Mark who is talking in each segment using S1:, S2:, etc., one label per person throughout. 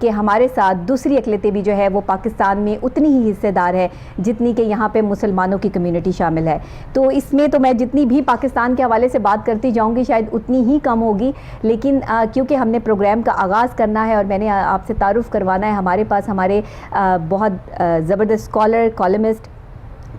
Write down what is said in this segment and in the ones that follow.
S1: کہ ہمارے ساتھ دوسری اقلیتیں بھی جو ہے وہ پاکستان میں اتنی ہی حصے دار ہے جتنی کہ یہاں پہ مسلمانوں کی کمیونٹی شامل ہے. تو اس میں تو میں جتنی بھی پاکستان کے حوالے سے بات کرتی جاؤں گی شاید اتنی ہی کم ہوگی, لیکن کیونکہ ہم نے پروگرام کا آغاز کرنا ہے اور میں نے آپ سے تعارف کروانا ہے, ہمارے پاس ہمارے بہت زبردست اسکالر, کالمسٹ,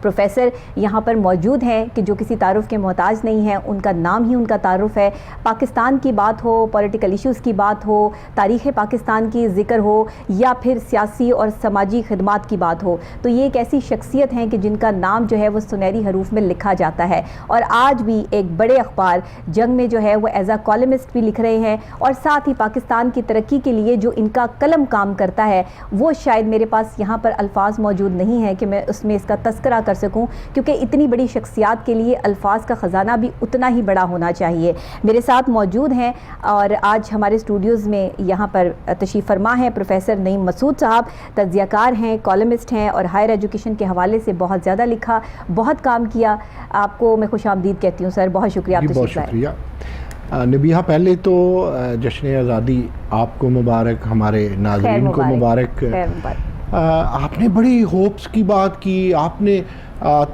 S1: پروفیسر یہاں پر موجود ہیں کہ جو کسی تعارف کے محتاج نہیں ہیں. ان کا نام ہی ان کا تعارف ہے. پاکستان کی بات ہو, پولیٹیکل ایشوز کی بات ہو, تاریخ پاکستان کی ذکر ہو, یا پھر سیاسی اور سماجی خدمات کی بات ہو, تو یہ ایک ایسی شخصیت ہیں کہ جن کا نام جو ہے وہ سنہری حروف میں لکھا جاتا ہے. اور آج بھی ایک بڑے اخبار جنگ میں جو ہے وہ ایز اے کالمسٹ بھی لکھ رہے ہیں, اور ساتھ ہی پاکستان کی ترقی کے لیے جو ان کا قلم کام کرتا ہے وہ شاید میرے پاس یہاں پر الفاظ موجود نہیں ہیں کہ میں اس میں اس کا تذکرہ کر سکوں, کیونکہ اتنی بڑی شخصیات کے لیے الفاظ کا خزانہ بھی اتنا ہی بڑا ہونا چاہیے. میرے ساتھ موجود ہیں اور آج ہمارے اسٹوڈیوز میں یہاں پر تشریف فرما ہے پروفیسر نعیم مسعود صاحب. تجزیہ کار ہیں, کالمسٹ ہیں, اور ہائر ایجوکیشن کے حوالے سے بہت زیادہ لکھا, بہت کام کیا. آپ کو میں خوش آمدید کہتی ہوں سر, بہت شکریہ. آپ
S2: بہت شکریہ نبیہہ. پہلے تو جشن آزادی آپ کو مبارک, ہمارے ناظرین کو مبارک. آپ نے بڑی ہوپس کی بات کی, آپ نے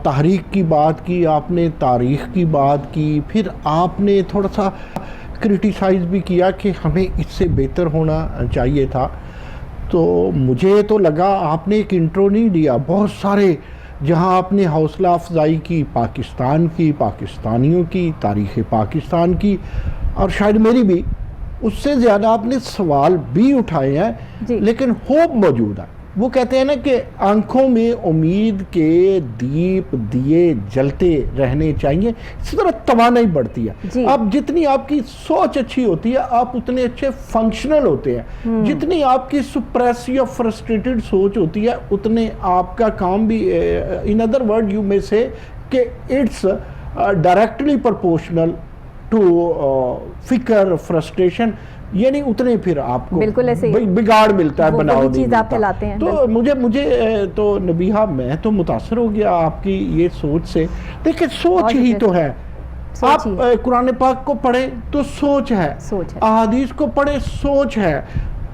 S2: تحریک کی بات کی, آپ نے تاریخ کی بات کی, پھر آپ نے تھوڑا سا کرٹیسائز بھی کیا کہ ہمیں اس سے بہتر ہونا چاہیے تھا. تو مجھے تو لگا آپ نے ایک انٹرو نہیں دیا, بہت سارے جہاں آپ نے حوصلہ افزائی کی پاکستان کی, پاکستانیوں کی, تاریخ پاکستان کی, اور شاید میری بھی, اس سے زیادہ آپ نے سوال بھی اٹھائے ہیں جی. لیکن ہوپ موجود ہے. وہ کہتے ہیں نا کہ آنکھوں میں امید کے دیپ دیے جلتے رہنے چاہیے, اسی طرح توانائی بڑھتی ہے جی. آپ جتنی آپ کی سوچ اچھی ہوتی ہے آپ اتنے اچھے فنکشنل ہوتے ہیں. جتنی آپ کی سپریس یا فرسٹریٹڈ سوچ ہوتی ہے اتنے آپ کا کام بھی, ان ادر ورڈ یو میں سے کہ اٹس ڈائریکٹلی پرپورشنل ٹو فکر, فرسٹریشن, یعنی اتنے پھر آپ کو بگاڑ ملتا ہے, بناؤ نہیں ملتا. تو مجھے تو نبیہہ میں تو متاثر ہو گیا آپ کی یہ سوچ سے. دیکھیں سوچ ہی تو ہے. آپ قرآن پاک کو پڑھیں تو سوچ ہے, احادیث کو پڑھیں سوچ ہے.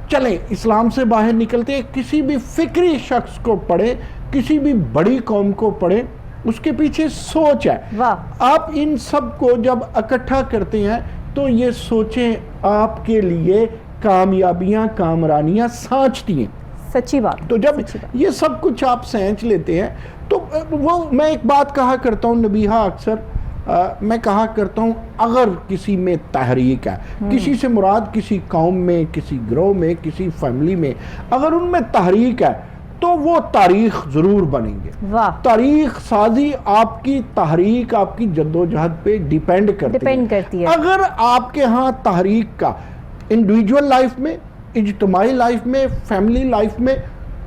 S2: چلیں اسلام سے باہر نکلتے ہیں, کسی بھی فکری شخص کو پڑھیں, کسی بھی بڑی قوم کو پڑھیں, اس کے پیچھے سوچ ہے. آپ ان سب کو جب اکٹھا کرتے ہیں تو یہ سوچیں آپ کے لیے کامیابیاں, کامرانیاں سانچتی ہیں.
S1: سچی بات.
S2: تو جب یہ سب کچھ آپ سینچ لیتے ہیں تو وہ میں ایک بات کہا کرتا ہوں نبیہہ, اکثر میں کہا کرتا ہوں اگر کسی میں تحریک ہے, کسی سے مراد کسی قوم میں, کسی گروہ میں, کسی فیملی میں, اگر ان میں تحریک ہے تو وہ تاریخ ضرور بنیں گے. تاریخ سازی آپ کی تحریک, آپ کی جدوجہد پہ ڈیپینڈ کرتی ہے. اگر آپ کے ہاں تحریک کا انڈیویجول لائف میں, اجتماعی لائف میں, فیملی لائف میں,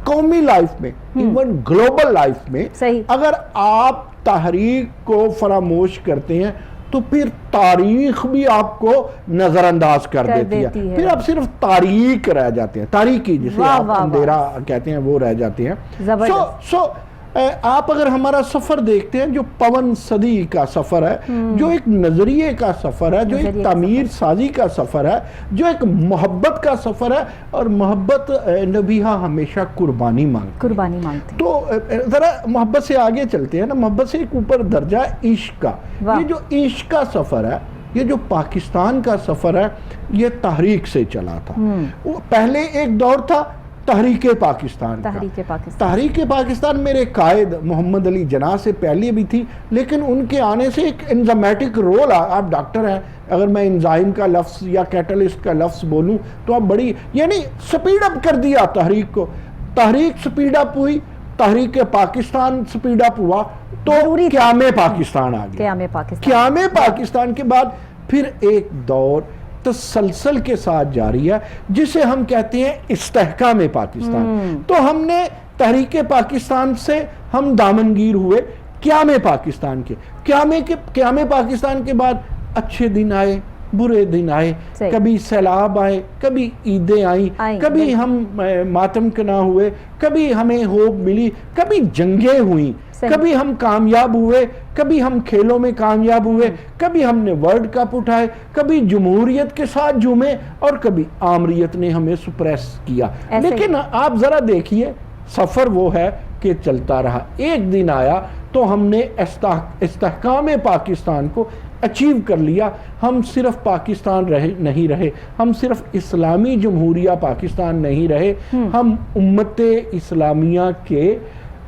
S2: قومی لائف میں, ایون گلوبل لائف میں اگر آپ تحریک کو فراموش کرتے ہیں تو پھر تاریخ بھی آپ کو نظر انداز کر دیتی ہے. پھر آپ صرف تاریخ رہ جاتے ہیں, تاریخی جسے آپ اندھیرا کہتے ہیں وہ رہ جاتے ہیں. سو آپ اگر ہمارا سفر دیکھتے ہیں جو پون صدی کا سفر ہے, جو ایک نظریے کا سفر ہے, جو ایک تعمیر سازی کا سفر ہے, جو ایک محبت کا سفر ہے, اور محبت نبیہہ ہمیشہ قربانی مانگتی. تو ذرا محبت سے آگے چلتے ہیں نا, محبت سے ایک اوپر درجہ عشق کا. یہ جو عشق کا سفر ہے, یہ جو پاکستان کا سفر ہے, یہ تحریک سے چلا تھا. پہلے ایک دور تھا تحریک پاکستان کا. تحریک پاکستان میرے قائد محمد علی جناح سے پہلے بھی تھی, لیکن ان کے آنے سے ایک انزیمیٹک رول, آپ ڈاکٹر ہیں, اگر میں انزائم کا لفظ یا کیٹلسٹ کا لفظ بولوں تو آپ بڑی, یعنی سپیڈ اپ کر دیا تحریک کو. تحریک سپیڈ اپ ہوئی, تحریک پاکستان سپیڈ اپ ہوا, تو قیام پاکستان آ گیا. قیام پاکستان کے بعد پھر ایک دور تسلسل کے ساتھ جاری ہے جسے ہم کہتے ہیں استحکام پاکستان. تو ہم نے تحریک پاکستان سے ہم دامنگیر ہوئے قیام پاکستان کے. قیام پاکستان کے بعد اچھے دن آئے, برے دن آئے،
S1: صحیح۔
S2: کبھی سیلاب آئے، کبھی عیدیں آئیں، کبھی ہم ماتم کنا ہوئے، کبھی ہمیں ہوپ ملی، کبھی جنگیں ہوئیں، کبھی ہم کامیاب ہوئے، کبھی ہم کھیلوں میں کامیاب ہوئے، کبھی ہم نے ورلڈ کپ اٹھائے، کبھی جمہوریت کے ساتھ جھومے، اور کبھی آمریت نے ہمیں سپریس کیا۔ لیکن آپ ذرا دیکھیے، سفر وہ ہے کہ چلتا رہا۔ ایک دن آیا تو ہم نے استحکام پاکستان کو اچیو کر لیا۔ ہم صرف پاکستان نہیں رہے، ہم صرف اسلامی جمہوریہ پاکستان نہیں رہے، ہم امت اسلامیہ کے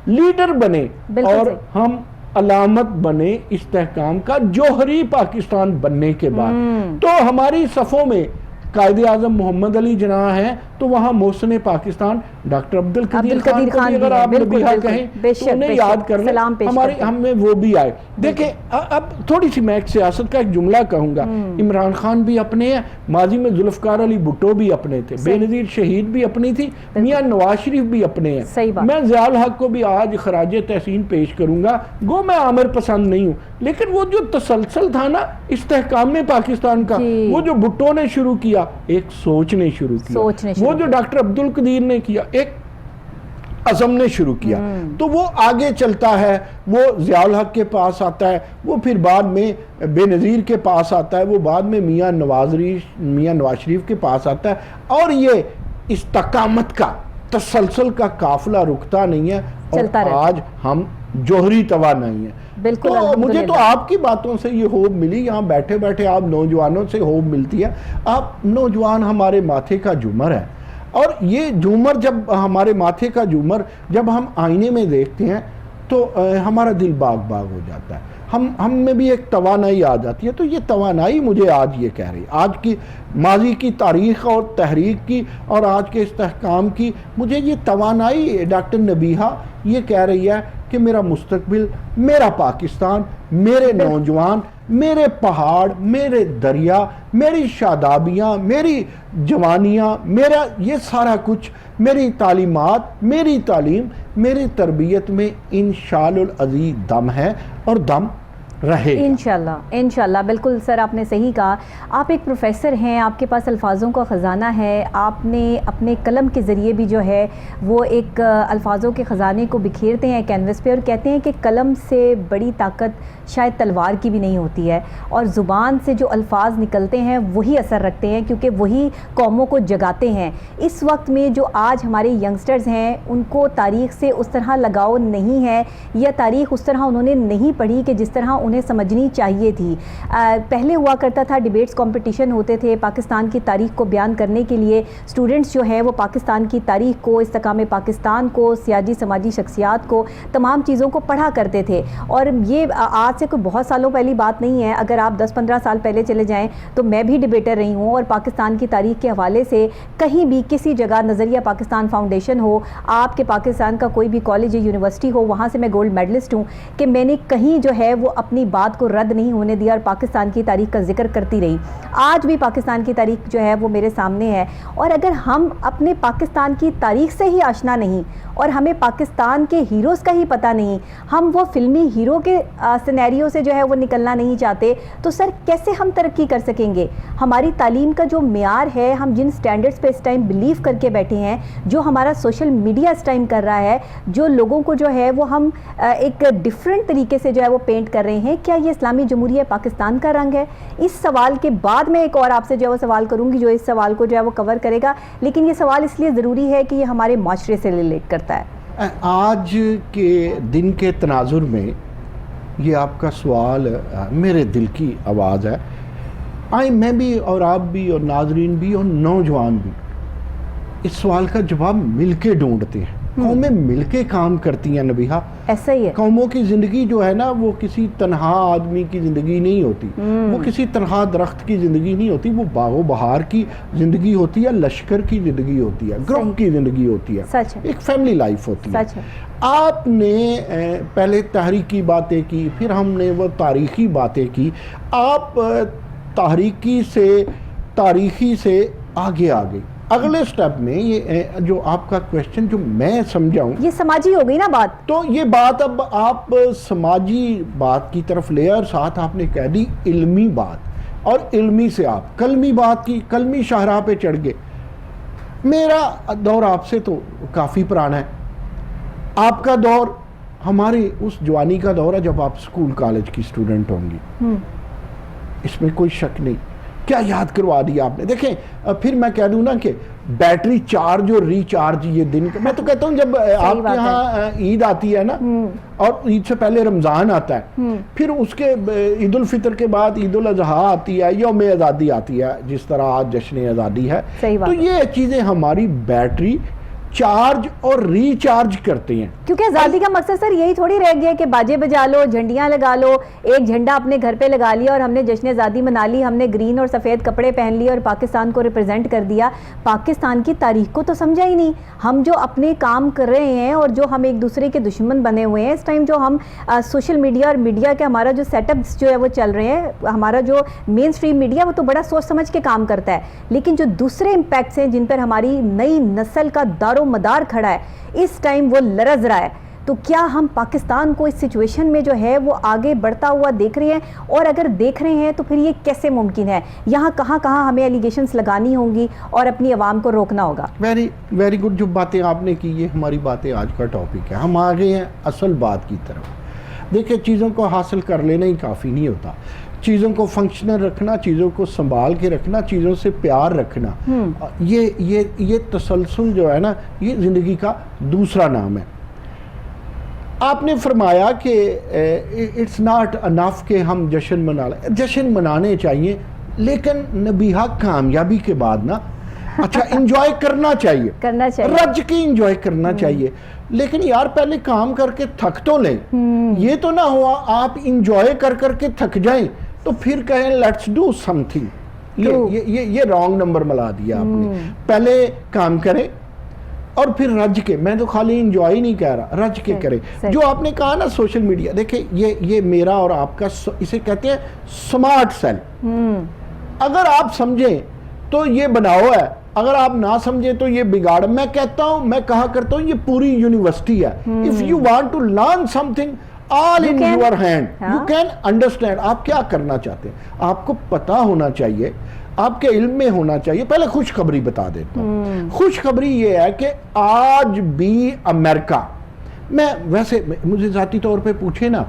S2: لیڈر بنے، اور ہم علامت بنے استحکام کا جوہری پاکستان بننے کے بعد۔ تو ہماری صفوں میں قائد اعظم محمد علی جناح ہیں، تو وہاں محسن پاکستان ڈاکٹر عبدالقدیر خان کو بھی اگر آپ نبیہا کہیں تو انہیں یاد کر لیں، ہم میں وہ بھی آئے۔ دیکھیں اب تھوڑی سی میں ایک سیاست کا ایک جملہ کہوں گا، عمران خان بھی اپنے ہیں، ماضی میں ذوالفقار علی بھٹو بھی اپنے تھے، بے نظیر شہید بھی اپنی تھی، میاں نواز شریف بھی اپنے ہیں۔ میں ضیاء الحق کو بھی آج خراج تحسین پیش کروں گا، گو میں عامر پسند نہیں ہوں، لیکن وہ جو تسلسل تھا نا استحکام پاکستان کا، وہ جو بھٹو نے شروع کیا، ایک سوچ نے شروع کیا، وہ جو ڈاکٹر عبدالقدیر نے کیا، ایک عزم نے شروع کیا، تو وہ آگے چلتا ہے، وہ ضیاء الحق کے پاس آتا ہے، وہ پھر بعد میں بے نظیر کے پاس آتا ہے، وہ بعد میں میاں نواز شریف کے پاس آتا ہے، اور یہ استقامت کا تسلسل کا قافلہ رکتا نہیں ہے، اور آج ہم جوہری توانائی ہیں۔
S1: بالکل،
S2: تو مجھے تو آپ کی باتوں سے یہ ہوپ ملی، یہاں بیٹھے بیٹھے آپ نوجوانوں سے ہوپ ملتی ہے۔ آپ نوجوان ہمارے ماتھے کا جھومر ہے، اور یہ جھومر جب ہمارے ماتھے کا جھومر جب ہم آئینے میں دیکھتے ہیں تو ہمارا دل باغ باغ ہو جاتا ہے، ہم میں بھی ایک توانائی آ جاتی ہے۔ تو یہ توانائی مجھے آج یہ کہہ رہی ہے، آج کی ماضی کی تاریخ اور تحریک کی اور آج کے استحکام کی، مجھے یہ توانائی ڈاکٹر نبیہا یہ کہہ رہی ہے کہ میرا مستقبل، میرا پاکستان، میرے نوجوان، میرے پہاڑ، میرے دریا، میری شادابیاں، میری جوانیاں، میرا یہ سارا کچھ، میری تعلیمات، میری تعلیم، میری تربیت میں انشاءاللہ العزیز دم ہے، اور دم رہے
S1: انشاءاللہ انشاءاللہ۔ بالکل سر، آپ نے صحیح کہا، آپ ایک پروفیسر ہیں، آپ کے پاس الفاظوں کا خزانہ ہے، آپ نے اپنے قلم کے ذریعے بھی جو ہے وہ ایک الفاظوں کے خزانے کو بکھیرتے ہیں کینوس پہ، اور کہتے ہیں کہ قلم سے بڑی طاقت شاید تلوار کی بھی نہیں ہوتی ہے، اور زبان سے جو الفاظ نکلتے ہیں وہی اثر رکھتے ہیں، کیونکہ وہی قوموں کو جگاتے ہیں۔ اس وقت میں جو آج ہمارے ینگسٹرز ہیں ان کو تاریخ سے اس طرح لگاؤ نہیں ہے، یا تاریخ اس طرح انہوں نے نہیں پڑھی کہ جس طرح انہیں سمجھنی چاہیے تھی۔ پہلے ہوا کرتا تھا ڈیبیٹس کمپٹیشن ہوتے تھے پاکستان کی تاریخ کو بیان کرنے کے لیے، اسٹوڈنٹس جو ہے وہ پاکستان کی تاریخ کو، استحکام پاکستان کو، سیاسی سماجی شخصیات کو، تمام چیزوں کو پڑھا کرتے تھے، اور یہ آج سے کوئی بہت سالوں پہلی بات نہیں ہے۔ اگر آپ 10-15 سال پہلے چلے جائیں تو میں بھی ڈیبیٹر رہی ہوں، اور پاکستان کی تاریخ کے حوالے سے کہیں بھی کسی جگہ نظریہ پاکستان فاؤنڈیشن ہو، آپ کے پاکستان کا کوئی بھی کالج یا یونیورسٹی ہو، وہاں سے میں گولڈ میڈلسٹ ہوں، کہ میں نے کہیں جو ہے وہ اپنی بات کو رد نہیں ہونے دیا، اور پاکستان کی تاریخ کا ذکر کرتی رہی۔ آج بھی پاکستان کی تاریخ جو ہے وہ میرے سامنے ہے، اور اگر ہم اپنے پاکستان کی تاریخ سے ہی آشنا نہیں، اور ہمیں پاکستان کے ہیروز کا ہی پتہ نہیں، ہم وہ فلمی ہیرو کے سینیریو سے جو ہے وہ نکلنا نہیں چاہتے، تو سر کیسے ہم ترقی کر سکیں گے؟ ہماری تعلیم کا جو معیار ہے، ہم جن سٹینڈرڈز پہ اس ٹائم بلیو کر کے بیٹھے ہیں، جو ہمارا سوشل میڈیا اس ٹائم کر رہا ہے، جو لوگوں کو جو ہے وہ ہم ایک ڈیفرنٹ طریقے سے جو ہے وہ پینٹ کر رہے ہیں، کیا یہ اسلامی جمہوریہ پاکستان کا رنگ ہے؟ اس سوال کے بعد میں ایک اور آپ سے جو ہے وہ سوال کروں گی جو اس سوال کو جو ہے وہ کور کرے گا، لیکن یہ سوال اس لیے ضروری ہے کہ یہ ہمارے معاشرے سے ریلیٹ کرتا ہے۔
S2: آج کے دن کے تناظر میں یہ آپ کا سوال میرے دل کی آواز ہے۔ آئیں میں بھی اور آپ بھی اور ناظرین بھی اور نوجوان بھی اس سوال کا جواب مل کے ڈھونڈتے ہیں۔ قومیں مل کے کام کرتی ہیں نبیہا،
S1: ایسا ہی ہے۔
S2: قوموں کی زندگی جو ہے نا وہ کسی تنہا آدمی کی زندگی نہیں ہوتی، وہ کسی تنہا درخت کی زندگی نہیں ہوتی، وہ باغ و بہار کی زندگی ہوتی ہے، لشکر کی زندگی ہوتی ہے، گروپ کی زندگی ہوتی ہے، ایک فیملی لائف ہوتی ہے۔ آپ نے پہلے تحریکی باتیں کی، پھر ہم نے وہ تاریخی باتیں کی، آپ تاریخی سے آگے آگے اگلے سٹیپ میں یہ جو آپ کا کویسچن جو میں سمجھاؤں، یہ
S1: سماجی ہو گئی نا بات،
S2: تو یہ بات اب آپ سماجی بات کی طرف لے اور ساتھ آپ نے کہہ دی علمی بات، اور علمی سے آپ کلمی بات کی، کلمی شاہراہ پہ چڑھ گئے. میرا دور آپ سے تو کافی پرانا ہے. آپ کا دور ہماری اس جوانی کا دور ہے جب آپ اسکول کالج کی اسٹوڈنٹ ہوں گی. اس میں کوئی شک نہیں. کیا یاد کروا دیا آپ نے. دیکھیں پھر میں کہہ دوں نا کہ بیٹری چارج اور ریچارج یہ دن میں تو کہتا ہوں جب آپ کے یہاں عید آتی ہے نا اور عید سے پہلے رمضان آتا ہے، پھر اس کے عید الفطر کے بعد عید الاضحیٰ آتی ہے، یوم آزادی آتی ہے جس طرح آج جشن آزادی ہے، تو یہ چیزیں ہماری بیٹری چارج اور ریچارج کرتے ہیں.
S1: کیونکہ آزادی کا مقصد سر یہی تھوڑی رہ گیا کہ باجے بجا لو، جھنڈیاں لگا لو، ایک جھنڈا اپنے گھر پہ لگا لیا اور ہم نے جشن آزادی منا لی، ہم نے گرین اور سفید کپڑے پہن لیے اور پاکستان کو ریپرزینٹ کر دیا. پاکستان کی تاریخ کو تو سمجھا ہی نہیں. ہم جو اپنے کام کر رہے ہیں اور جو ہم ایک دوسرے کے دشمن بنے ہوئے ہیں اس ٹائم، جو ہم سوشل میڈیا اور میڈیا کے ہمارا جو سیٹ اپس جو ہے وہ چل رہے ہیں، ہمارا جو مین اسٹریم میڈیا وہ تو بڑا سوچ سمجھ کے کام کرتا ہے، لیکن جو دوسرے امپیکٹس ہیں جن پر ہماری نئی نسل کا دار و مدار کھڑا ہے اس ٹائم وہ لرز رہا ہے. تو کیا ہم پاکستان کو اس سچویشن میں جو ہے وہ آگے بڑھتا ہوا دیکھ رہے ہیں؟ اور اگر دیکھ رہے ہیں تو پھر یہ کیسے ممکن ہے؟ یہاں کہاں کہاں ہمیں ایلیگیشنز لگانی ہوں گی اور اپنی عوام کو روکنا ہوگا؟
S2: Very good. جو باتیں آپ نے کی یہ ہماری باتیں آج کا ٹاپک ہے. ہم آ گئے ہیں اصل بات کی طرف. دیکھیں چیزوں کو حاصل کر لینا ہی کافی نہیں ہوتا. چیزوں کو فنکشنل رکھنا، چیزوں کو سنبھال کے رکھنا، چیزوں سے پیار رکھنا، یہ تسلسل جو ہے نا یہ زندگی کا دوسرا نام ہے. آپ نے فرمایا کہ اٹس ناٹ انف کہ ہم جشن منا لیں. جشن منانے چاہیے لیکن نبیہا کامیابی کے بعد نا اچھا انجوائے کرنا چاہیے، رج کے انجوائے کرنا چاہیے. لیکن یار پہلے کام کر کے تھک تو لیں. یہ تو نہ ہوا آپ انجوائے کر کے تھک جائیں تو پھر کہیں لیٹس ڈو سم تھنگ. یہ رانگ نمبر ملا دیا آپ نے. پہلے کام کریں اور پھر رج کے، میں تو خالی انجوائے نہیں کہہ رہا، رج کے کریں. جو آپ نے کہا نا سوشل میڈیا، دیکھیں یہ میرا اور آپ کا اسے کہتے ہیں سمارٹ سیل. اگر آپ سمجھیں تو یہ بناؤ ہے، اگر آپ نہ سمجھیں تو یہ بگاڑ. میں کہا کرتا ہوں یہ پوری یونیورسٹی ہے. if you want to learn something all in your hand, you can understand آپ کیا کرنا چاہتے ہیں. آپ کو پتہ ہونا چاہیے، آپ کے علم میں ہونا چاہیے. پہلے خوشخبری بتا دیتا ہوں. خوشخبری یہ ہے کہ آج بھی امریکہ، میں ویسے مجھے ذاتی طور پہ پوچھے نا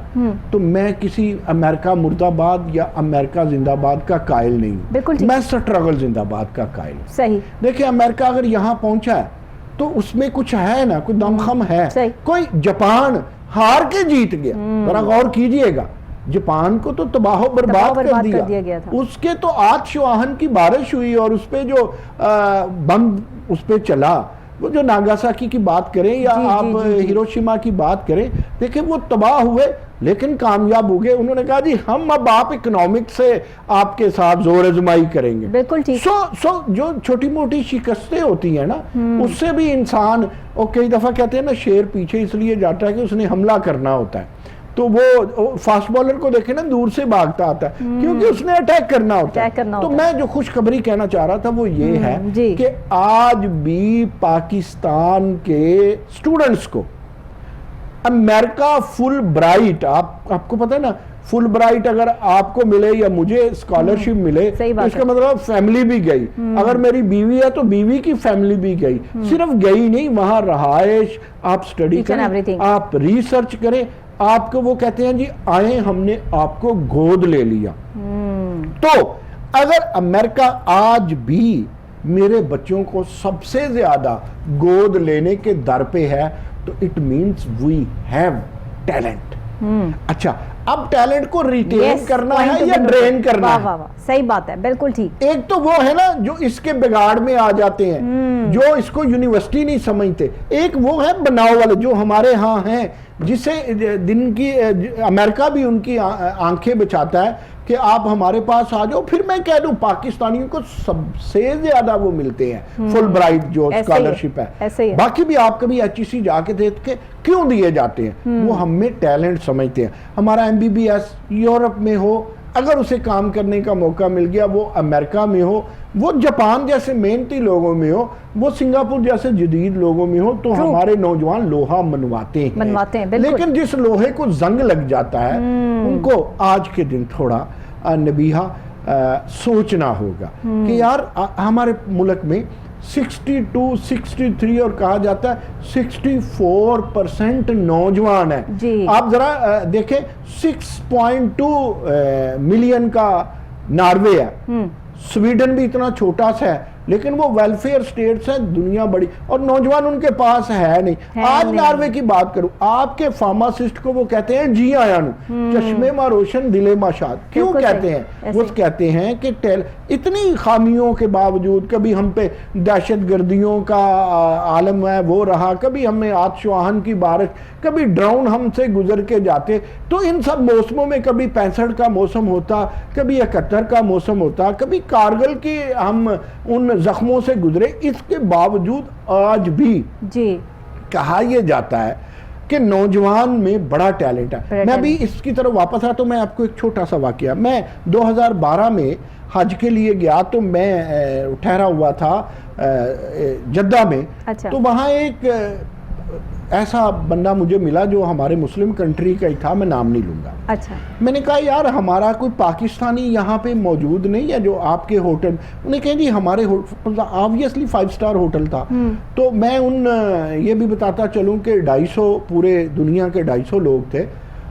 S2: تو میں کسی امریکہ مرد آباد یا امریکہ زندہ باد کا قائل نہیں ہوں. میں سٹرگل زندہ باد کا قائل ہوں.
S1: صحیح.
S2: دیکھیں امریکہ اگر یہاں پہنچا ہے تو اس میں کچھ ہے نا، کوئی دمخم ہے. کوئی جاپان ہار کے جیت گیا، ذرا غور کیجئے گا. جاپان کو تو تباہ و برباد کر دیا گیا تھا. اس کے تو آتش واہن کی بارش ہوئی اور اس پہ جو بم اس پہ چلا، وہ جو ناگاساکی کی بات کریں یا آپ ہیروشیما کی بات کریں، دیکھیں وہ تباہ ہوئے لیکن کامیاب ہو گئے. انہوں نے کہا جی ہم اب آپ اکنامک سے آپ کے ساتھ زور آزمائی کریں گے.
S1: بالکل ٹھیک.
S2: سو جو چھوٹی موٹی شکستیں ہوتی ہیں نا اس سے بھی انسان، اور کئی دفعہ کہتے ہیں نا شیر پیچھے اس لیے جاتا ہے کہ اس نے حملہ کرنا ہوتا ہے. تو وہ فاسٹ بالر کو دیکھیں نا دور سے بھاگتا آتا ہے کیونکہ اس نے اٹیک کرنا ہوتا ہے. تو میں جو خوشخبری کہنا چاہ رہا تھا وہ یہ ہے کہ آج بھی پاکستان کے سٹوڈنٹس کو امریکہ فل برائٹ، آپ کو پتہ ہے نا فل برائٹ اگر آپ کو ملے یا مجھے اسکالرشپ ملے تو اس کا مطلب فیملی بھی گئی. اگر میری بیوی ہے تو بیوی کی فیملی بھی گئی. صرف گئی نہیں، وہاں رہائش، آپ سٹڈی کریں، آپ ریسرچ کریں. آپ کو وہ کہتے ہیں جی آئیں ہم نے آپ کو گود لے لیا. تو اگر امریکہ آج بھی میرے بچوں کو سب سے زیادہ گود لینے کے در پہ ہے تو it means we have talent. اچھا اب ٹیلنٹ کو ریٹین کرنا ہے یا ڈرین کرنا ہے؟
S1: صحیح بات ہے، بالکل ٹھیک. ایک
S2: تو وہ ہے نا جو اس کے بگاڑ میں آ جاتے ہیں، جو اس کو یونیورسٹی نہیں سمجھتے. ایک وہ ہے بناؤ والے جو ہمارے ہاں ہیں، جسے دن کی امریکہ بھی ان کی آنکھیں بچاتا ہے کہ آپ ہمارے پاس آ جاؤ. پھر میں کہہ دوں پاکستانیوں کو سب سے زیادہ وہ ملتے ہیں فل برائٹ جو اسکالرشپ ہے. باقی بھی آپ کبھی HEC جا کے دیکھ کے کیوں دیے جاتے ہیں؟ وہ ہم میں ٹیلنٹ سمجھتے ہیں. ہمارا MBBS یورپ میں ہو، اگر اسے کام کرنے کا موقع مل گیا، وہ امریکہ میں ہو، وہ جاپان جیسے محنتی لوگوں میں ہو، وہ سنگاپور جیسے جدید لوگوں میں ہو، تو ہمارے نوجوان لوہا منواتے ہیں. لیکن جس لوہے کو زنگ لگ جاتا ہے ان کو آج کے دن تھوڑا نبیہا سوچنا ہوگا کہ یار ہمارے ملک میں 62 63 اور کہا جاتا ہے 64% نوجوان ہیں. آپ ذرا دیکھیں 6.2 ملین کا ناروے ہے, سویڈن بھی اتنا چھوٹا سا ہے لیکن وہ ویلفیئر سٹیٹس ہیں, دنیا بڑی, اور نوجوان ان کے پاس ہے نہیں. آج ناروے کی بات کروں, آپ کے فارماسسٹ کو وہ کہتے ہیں جی آیا نو, چشمے ما روشن دلے ما شاد. کیوں کہتے ہیں؟ وہ کہتے ہیں کہ اتنی خامیوں کے باوجود, کبھی ہم پہ دہشت گردیوں کا عالم ہے وہ رہا, کبھی ہمیں آتش و آہن کی بارش, کبھی ڈرون ہم سے گزر کے جاتے, تو ان سب موسموں میں کبھی 65 کا موسم ہوتا, کبھی 71 کا موسم ہوتا, کبھی کارگل کی ہم ان زخموں سے گزرے. اس کے باوجود آج بھی کہا یہ جاتا ہے کہ نوجوان میں بڑا ٹیلنٹ ہے. میں بھی اس کی طرف واپس آیا تو میں آپ کو ایک چھوٹا سا واقعہ, میں 2012 میں حج کے لیے گیا تو میں ٹھہرا ہوا تھا جدہ میں. تو وہاں ایک ایسا بندہ مجھے ملا جو ہمارے مسلم کنٹری کا ہی تھا, میں نام نہیں لوں گا. میں نے کہا یار ہمارا کوئی پاکستانی یہاں پہ موجود نہیں ہے جو آپ کے ہوٹل. انہوں نے کہا جی ہمارے ہوٹل آبویسلی 5 سٹار ہوٹل تھا. تو میں یہ بھی بتاتا چلوں کہ 250 پورے دنیا کے 250 لوگ تھے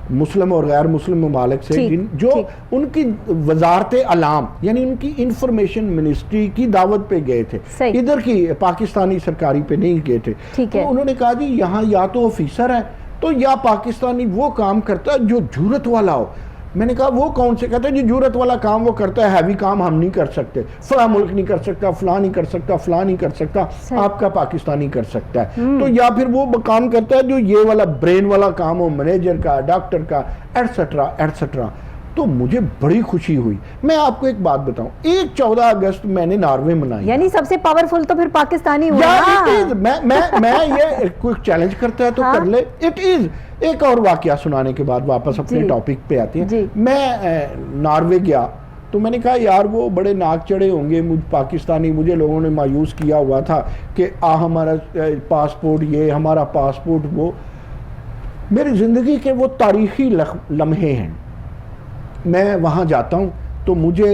S2: مسلم اور غیر مسلم ممالک سے, جو ان کی وزارت علام یعنی ان کی انفارمیشن منسٹری کی دعوت پہ گئے تھے, ادھر کی پاکستانی سرکاری پہ نہیں گئے تھے. تو انہوں نے کہا جی یہاں یا تو آفیسر ہے تو یا پاکستانی وہ کام کرتا ہے جو جرت والا ہو. میں نے کہا وہ کون سے؟ کہتے ہیں جی جرت والا کام وہ کرتا ہے, ہیوی کام ہم نہیں کر سکتے, فلاں ملک نہیں کر سکتا, فلاں نہیں کر سکتا, فلاں نہیں کر سکتا, آپ کا پاکستانی کر سکتا ہے. تو یا پھر وہ کام کرتا ہے جو یہ والا برین والا کام ہو, مینیجر کا, ڈاکٹر کا, ایٹسٹرا ایٹسٹرا. تو مجھے بڑی خوشی ہوئی. میں آپ کو ایک بات بتاؤں, 14 اگست میں نے ناروے منائی, یعنی
S1: سب سے پاورفل تو پھر پاکستانی ہوا.
S2: میں یہ کوئی چیلنج کرتا ہے تو کر لے. It is. ایک اور واقعہ سنانے کے بعد واپس اپنے ٹاپک پہ آتے ہیں. میں ناروے گیا تو میں نے کہا یار وہ بڑے ناک چڑھے ہوں گے مجھ پاکستانی, مجھے لوگوں نے مایوس کیا ہوا تھا کہ ہمارا پاسپورٹ یہ, ہمارا پاسپورٹ وہ. میری زندگی کے وہ تاریخی لمحے ہیں. میں وہاں جاتا ہوں تو مجھے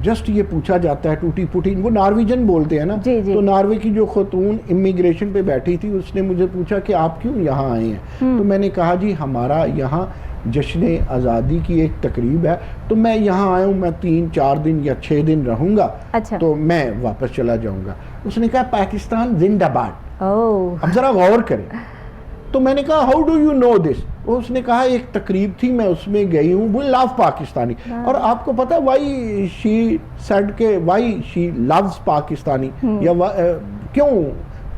S2: جسٹ یہ پوچھا جاتا ہے ٹوٹی پھوٹی, وہ نارویجن بولتے ہیں نا, تو ناروے کی جو خاتون امیگریشن پہ بیٹھی تھی اس نے مجھے پوچھا کہ آپ کیوں یہاں آئے ہیں. تو میں نے کہا جی ہمارا یہاں جشن آزادی کی ایک تقریب ہے تو میں یہاں آیا ہوں, میں 3-4 دن یا 6 دن رہوں گا تو میں واپس چلا جاؤں گا. اس نے کہا پاکستان زندہ باد. اب ذرا غور کریں. تو میں نے کہا ہاؤ ڈو یو نو دس؟ اس نے کہا ایک تقریب تھی میں اس میں گئی ہوں, وہ لو پاکستانی. اور آپ کو پتا وائی شی سیڈ کہ وائی شی لوز پاکستانی, یا کیوں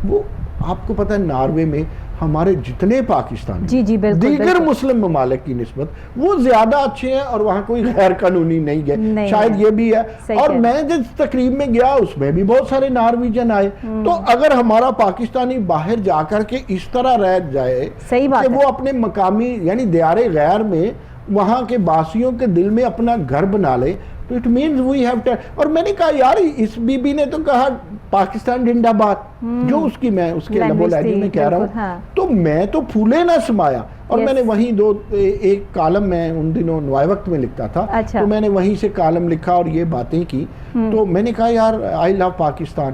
S2: وہ آپ کو پتا ہے ناروے میں ہمارے جتنے پاکستانی دیگر مسلم ممالک کی نسبت وہ زیادہ اچھے ہیں اور وہاں کوئی غیر قانونی نہیں گئے, شاید یہ بھی ہے. اور میں جس تقریب میں گیا اس میں بھی بہت سارے نارویجن آئے. تو اگر ہمارا پاکستانی باہر جا کر کے اس طرح رہ جائے کہ وہ اپنے مقامی یعنی دیار غیر میں وہاں کے باسیوں کے دل میں اپنا گھر بنا لے تو it means we have to. اور میں نے کہا یار اس بی بی نے تو کہا پاکستان زندہ باد, جو اس کی میں اس کے لب و لہجے میں کہہ رہا ہوں, تو میں تو پھولے نہ سمایا. اور میں نے وہیں ایک کالم میں ان دنوں نوائے وقت میں لکھتا تھا, تو میں نے وہیں سے کالم لکھا اور یہ باتیں کی. تو میں نے کہا یار آئی لو پاکستان.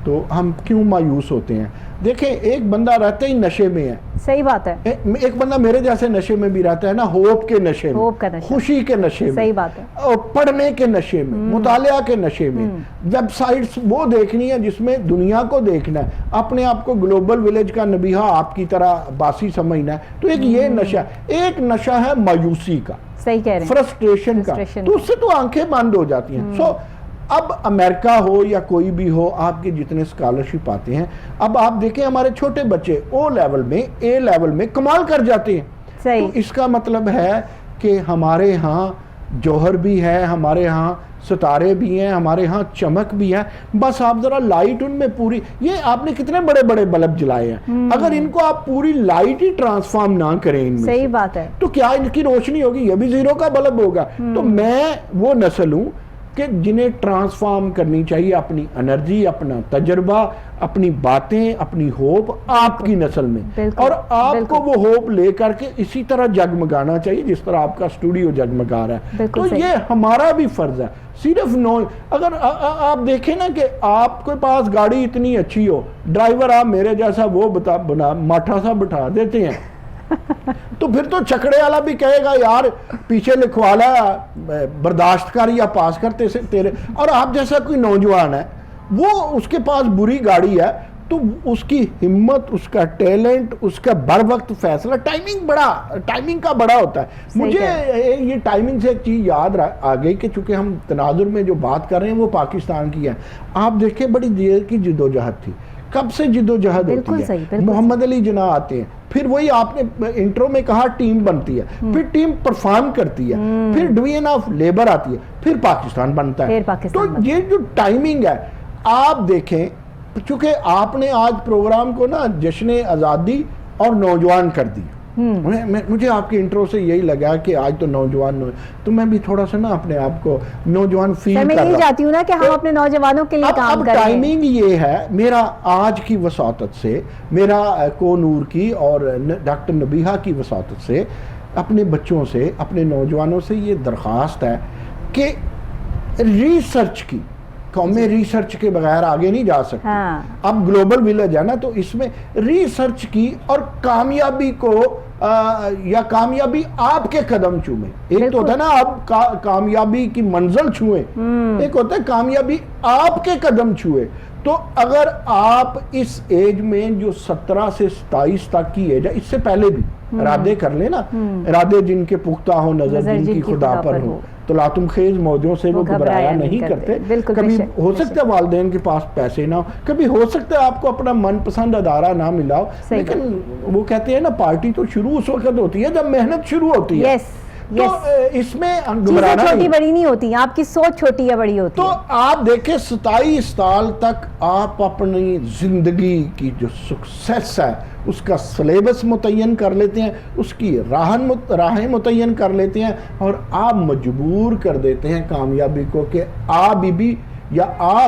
S2: تو ہم کیوں مایوس ہوتے ہیں؟ دیکھیں ایک بندہ رہتا ہی نشے میں ہے,
S1: صحیح بات ہے.
S2: ایک بندہ میرے جیسے نشے میں بھی رہتا ہے نا, ہوپ کے نشے میں, خوشی کے نشے میں,
S1: صحیح بات ہے,
S2: اور پڑھنے کے نشے میں, مطالعہ کے نشے میں, ویب سائٹس وہ دیکھنی ہے جس میں دنیا کو دیکھنا ہے, اپنے آپ کو گلوبل ولیج کا نبیہہ آپ کی طرح باسی سمجھنا ہے. تو ایک یہ نشہ, ایک نشہ ہے مایوسی کا,
S1: صحیح کہہ رہے ہیں,
S2: فرسٹریشن کا, تو اس سے تو آنکھیں بند ہو جاتی ہیں. سو اب امریکہ ہو یا کوئی بھی ہو, آپ کے جتنے اسکالرشپ آتے ہیں, اب آپ دیکھیں ہمارے چھوٹے بچے او لیول میں اے لیول میں کمال کر جاتے ہیں. تو اس کا مطلب ہے کہ ہمارے ہاں جوہر بھی ہے, ہمارے ہاں ستارے بھی ہیں, ہمارے ہاں چمک بھی ہے. بس آپ ذرا لائٹ ان میں پوری, یہ آپ نے کتنے بڑے بڑے بلب جلائے ہیں, اگر ان کو آپ پوری لائٹ ہی ٹرانسفارم نہ کریں ان میں,
S1: صحیح بات ہے,
S2: تو کیا ان کی روشنی ہوگی؟ یہ بھی زیرو کا بلب ہوگا. تو میں وہ نسل ہوں کہ جنہیں ٹرانسفارم کرنی چاہیے اپنی انرجی، اپنا تجربہ، اپنی باتیں، اپنی ہوپ آپ کی نسل میں، اور آپ کو وہ ہوپ لے کر کے اسی طرح جگمگانا چاہیے جس طرح آپ کا اسٹوڈیو جگمگا رہا ہے. تو یہ ہمارا بھی فرض ہے. صرف اگر آپ دیکھیں نا کہ آپ کے پاس گاڑی اتنی اچھی ہو، ڈرائیور آپ میرے جیسا وہ ماٹھا سا بٹھا دیتے ہیں تو پھر تو چکڑے والا بھی کہے گا یار پیچھے لکھوا لا، برداشت کر یا پاس کرتے سے تیرے. اور آپ جیسا کوئی نوجوان ہے، وہ اس کے پاس بری گاڑی ہے تو اس کی ہمت، اس کا ٹیلنٹ، اس کا بر وقت فیصلہ، ٹائمنگ کا بڑا ہوتا ہے. مجھے یہ ٹائمنگ سے ایک چیز یاد آ گئی کہ چونکہ ہم تناظر میں جو بات کر رہے ہیں وہ پاکستان کی ہے. آپ دیکھیں بڑی دیر کی جدوجہد تھی. کب سے جدوجہد ہوتی ہے؟ محمد علی جناح آتے ہیں، پھر وہی آپ نے انٹرو میں کہا ٹیم بنتی ہے، پھر ٹیم پرفارم کرتی ہے، پھر ڈویژن آف لیبر آتی ہے، پھر پاکستان بنتا ہے. تو یہ جو ٹائمنگ ہے آپ دیکھیں، چونکہ آپ نے آج پروگرام کو نا جشن آزادی اور نوجوان کر دی. مجھے آپ کے انٹرو سے یہی لگا کہ آج تو نوجوان، تو میں بھی تھوڑا سا نا اپنے آپ کو نوجوان فیل کر رہا ہوں.
S1: میں چاہتی ہوں نا کہ ہم اپنے نوجوانوں کے لیے کام کریں. اب
S2: ٹائمنگ یہ ہے، میرا آج کی وساطت سے، میرا کو نور کی اور ڈاکٹر نبیہہ کی وساطت سے اپنے بچوں سے، اپنے نوجوانوں سے یہ درخواست ہے کہ ریسرچ کی، قومیں ریسرچ کے بغیر آگے نہیں جا سکتی. اب گلوبل ویلیج ہے نا، تو اس میں ریسرچ کی اور کامیابی کو یا کامیابی آپ کے قدم چومیں. ایک تو ہوتا ہے نا آپ کامیابی کی منزل چھوئیں، ایک ہوتا ہے کامیابی آپ کے قدم چھوئے. تو اگر آپ اس ایج میں جو 17 سے 27 تک کی ایج ہے، اس سے پہلے بھی ارادے کر لیں نا، ارادے جن کے پختہ ہو، نظر جن کی خدا پر ہو، تو لاتم خیز موجوں سے وہ گھبرایا نہیں کرتے. کبھی ہو سکتا ہے والدین کے پاس پیسے نہ ہو، کبھی ہو سکتا ہے آپ کو اپنا من پسند ادارہ نہ ملا ہو، لیکن وہ کہتے ہیں نا پارٹی تو شروع اس وقت ہوتی ہے جب محنت شروع ہوتی ہے. تو اس میں
S1: چیزیں چھوٹی بڑی نہیں ہوتی، آپ کی سوچ چھوٹی یا بڑی ہوتی ہے.
S2: تو آپ دیکھیں 27 سال تک آپ اپنی زندگی کی جو سکسیس ہے اس کا سلیبس متعین کر لیتے ہیں، اس کی راہیں متعین کر لیتے ہیں، اور آپ مجبور کر دیتے ہیں کامیابی کو کہ بی بی یا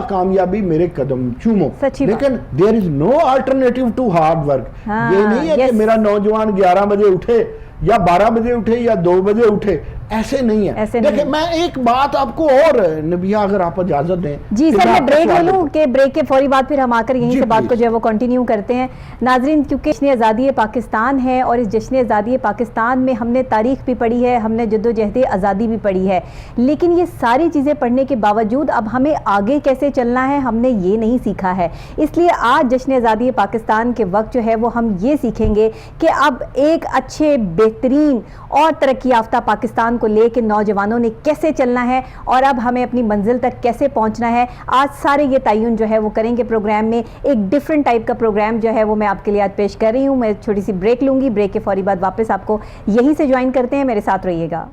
S2: کامیابی میرے قدم چومو. لیکن there is no alternative to hard work. یہ نہیں ہے کہ میرا نوجوان 11 بجے اٹھے یا 12 بجے اٹھے یا 2 بجے اٹھے، ایسے نہیں ہے. دیکھیں میں ایک بات آپ کو اور نبیہ اگر آپ اجازت دیں.
S1: جی سر، میں بریک لے لوں کہ بریک کے فوری بعد پھر ہم آ کر یہیں سے بات کو جو ہے وہ کنٹینیو کرتے ہیں. ناظرین، کیونکہ جشن آزادی پاکستان ہے اور اس جشن آزادی پاکستان میں ہم نے تاریخ بھی پڑھی ہے، ہم نے جدوجہد آزادی بھی پڑھی ہے، لیکن یہ ساری چیزیں پڑھنے کے باوجود اب ہمیں آگے کیسے چلنا ہے ہم نے یہ نہیں سیکھا ہے. اس لیے آج جشن آزادی پاکستان کے وقت جو ہے وہ ہم یہ سیکھیں گے کہ اب ایک اچھے، بہترین اور ترقی یافتہ پاکستان کو لے کے نوجوانوں نے کیسے چلنا ہے اور اب ہمیں اپنی منزل تک کیسے پہنچنا ہے. آج سارے یہ تعین جو ہے وہ کریں گے پروگرام میں. ایک ڈیفرنٹ ٹائپ کا پروگرام جو ہے وہ میں آپ کے لیے آج پیش کر رہی ہوں. میں چھوٹی سی بریک لوں گی، بریک کے فوری بعد واپس آپ کو یہیں سے جوائن کرتے ہیں. میرے ساتھ رہیے گا.